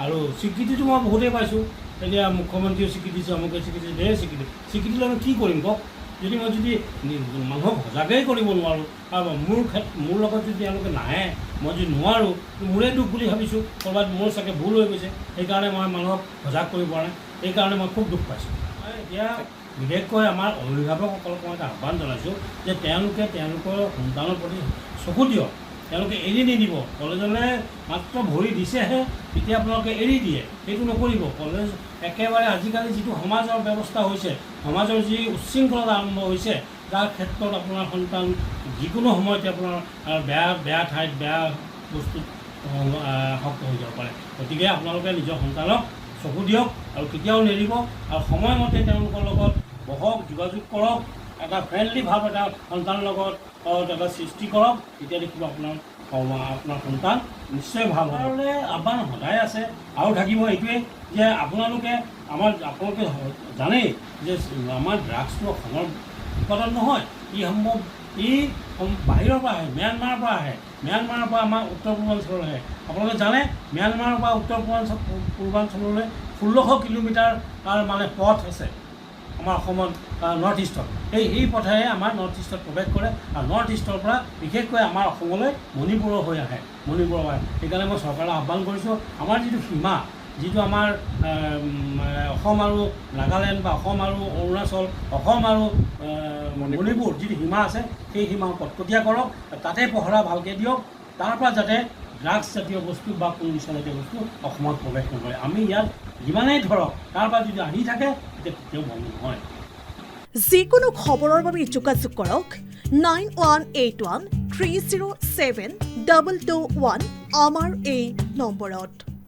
আৰু স্বীকৃতিটো মই বহুতেই পাইছোঁ। এতিয়া মুখ্যমন্ত্ৰীয়ে স্বীকৃতি দিছে, অমুকে স্বীকৃতি দিছে, ঢেৰ স্বীকৃতি লৈ আমি কি কৰিম কওক? যদি মই মানুহক সজাগেই কৰিব নোৱাৰোঁ আৰু মোৰ লগত যদি তেওঁলোকে নাহে, মই যদি নোৱাৰোঁ, মোৰে দুখ বুলি ভাবিছোঁ, ক'ৰবাত মোৰ চাগে ভুল হৈ গৈছে, সেইকাৰণে মই মানুহক সজাগ কৰিব পৰা নাই, সেইকাৰণে মই খুব দুখ পাইছোঁ। এতিয়া বিশেষকৈ আমাৰ অভিভাৱকসকলক মই এটা আহ্বান জনাইছোঁ যে তেওঁলোকৰ সন্তানৰ প্ৰতি চকু দিয়ক। তেওঁলোকে এৰি নিদিব। কলেজলৈ মাত্ৰ ভৰি দিছেহে তেতিয়া আপোনালোকে এৰি দিয়ে, সেইটো নকৰিব। কলেজ একেবাৰে আজিকালি যিটো সমাজৰ ব্যৱস্থা হৈছে, সমাজৰ যি উচ্ছৃংখলতা আৰম্ভ হৈছে, তাৰ ক্ষেত্ৰত আপোনাৰ সন্তান যিকোনো সময়তে আপোনাৰ বেয়া ঠাইত বেয়া বস্তুত আসক্ত হৈ যাব পাৰে। গতিকে আপোনালোকে নিজৰ সন্তানক চকু দিয়ক আৰু কেতিয়াও নেৰিব, আৰু সময়মতে তেওঁলোকৰ লগত বহক, যোগাযোগ কৰক, এটা ফ্ৰেণ্ডলি ভাৱ এটা সন্তানৰ লগত এটা সৃষ্টি কৰক, তেতিয়া দেখিব আপোনাৰ সন্তান নিশ্চয় ভাল হ'ব। আহ্বান সদায় আছে আৰু থাকিব এইটোৱে যে আপোনালোকে জানেই যে আমাৰ ড্ৰাগছটো অসমৰ উৎপাদন নহয়, ই বাহিৰৰ পৰা আহে, ম্যানমাৰৰ পৰা আহে, ম্যানমাৰৰ পৰা আমাৰ উত্তৰ পূৰ্বাঞ্চললৈ আহে। আপোনালোকে জানে ম্যানমাৰৰ পৰা উত্তৰ পূৰ্বাঞ্চললৈ 1600 কিলোমিটাৰ মানে পথ আছে আমাৰ অসমত, নৰ্থ ইষ্টত। এই পথেৰে আমাৰ নৰ্থ ইষ্টত প্ৰৱেশ কৰে, আৰু নৰ্থ ইষ্টৰ পৰা বিশেষকৈ আমাৰ অসমলৈ মণিপুৰৰ হৈ আহে। সেইকাৰণে মই চৰকাৰক আহ্বান কৰিছোঁ, আমাৰ যিটো সীমা, যিটো আমাৰ অসম আৰু নাগালেণ্ড বা অসম আৰু অৰুণাচল, অসম আৰু মণিপুৰ যিটো সীমা আছে, সেই সীমা কটকটীয়া কৰক, তাতে পহৰা ভালকৈ দিয়ক, তাৰ পৰা যাতে ড্ৰাগছ জাতীয় বস্তু বা কোনো নিচাজাতীয় বস্তু অসমত প্ৰৱেশ নকৰে। আমি ইয়াত যিমানেই ধৰক, তাৰ পৰা যদি আহি থাকে তেতিয়া কেতিয়াও বন্ধ নহয়। যিকোনো খবৰৰ বাবে যোগাযোগ কৰক 9181 307 221 আমাৰ এই নম্বৰত।